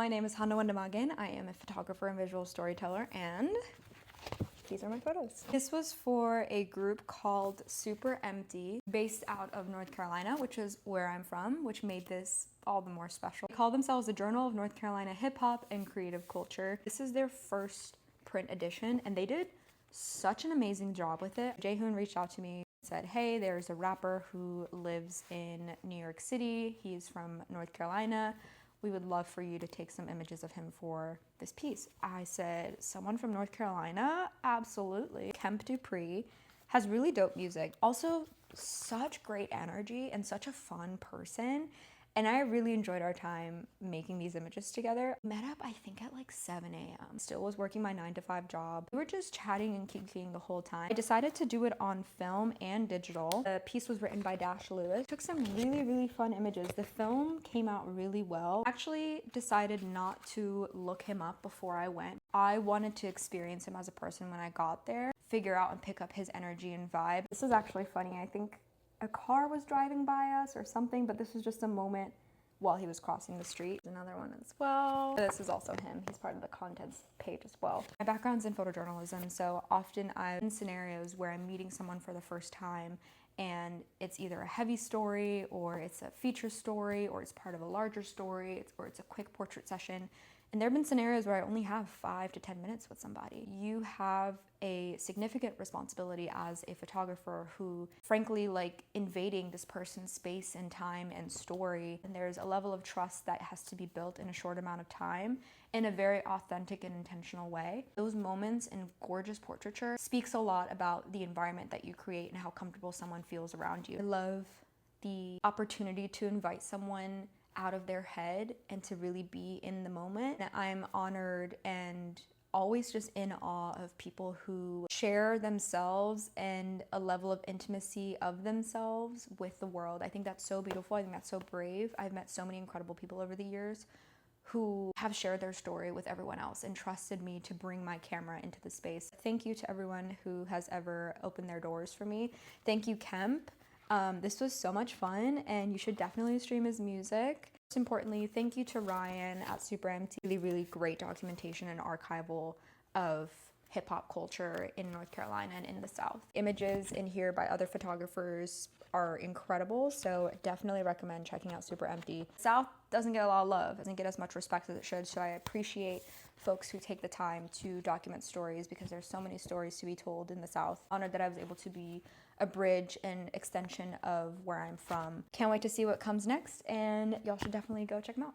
my name is Hannah Wendemagen. I am a photographer and visual storyteller, and these are my photos. This was for a group called Super Empty, based out of North Carolina, which is where I'm from, which made this all the more special. They call themselves the Journal of North Carolina Hip Hop and Creative Culture. This is their first print edition, and they did such an amazing job with it. Jaehoon reached out to me, said, hey, there's a rapper who lives in New York City. He's from North Carolina. We would love for you to take some images of him for this piece. I said, someone from North Carolina? Absolutely. Kemp Dupree has really dope music. Also, such great energy and such a fun person. And I really enjoyed our time making these images together. Met up, I think, at like 7 a.m. Still was working my 9-to-5 job. We were just chatting and kikiing the whole time. I decided to do it on film and digital. The piece was written by Dash Lewis. Took some really fun images. The film came out really well. Actually decided not to look him up before I went. I wanted to experience him as a person when I got there, figure out and pick up his energy and vibe. This is actually funny. I think a car was driving by us or something, but this was just a moment while he was crossing the street. Another one as well. This is also him. He's part of the contents page as well. My background's in photojournalism, so often I'm in scenarios where I'm meeting someone for the first time and it's either a heavy story or it's a feature story or it's part of a larger story or it's a quick portrait session. And there have been scenarios where I only have 5 to 10 minutes with somebody. You have a significant responsibility as a photographer who, frankly, like invading this person's space and time and story. And there's a level of trust that has to be built in a short amount of time in a very authentic and intentional way. Those moments in gorgeous portraiture speaks a lot about the environment that you create and how comfortable someone feels around you. I love the opportunity to invite someone out of their head and to really be in the moment. I'm honored and always just in awe of people who share themselves and a level of intimacy of themselves with the world. I think that's so beautiful. I think that's so brave. I've met so many incredible people over the years who have shared their story with everyone else and trusted me to bring my camera into the space. Thank you to everyone who has ever opened their doors for me. Thank you, Kemp. This was so much fun, and you should definitely stream his music. Most importantly, thank you to Ryan at Super Empty. Really great documentation and archival of hip-hop culture in North Carolina and in the South. Images in here by other photographers are incredible, so definitely recommend checking out Super Empty. South doesn't get a lot of love, doesn't get as much respect as it should, so I appreciate folks who take the time to document stories because there's so many stories to be told in the South. Honored that I was able to be a bridge and extension of where I'm from. Can't wait to see what comes next, and y'all should definitely go check them out.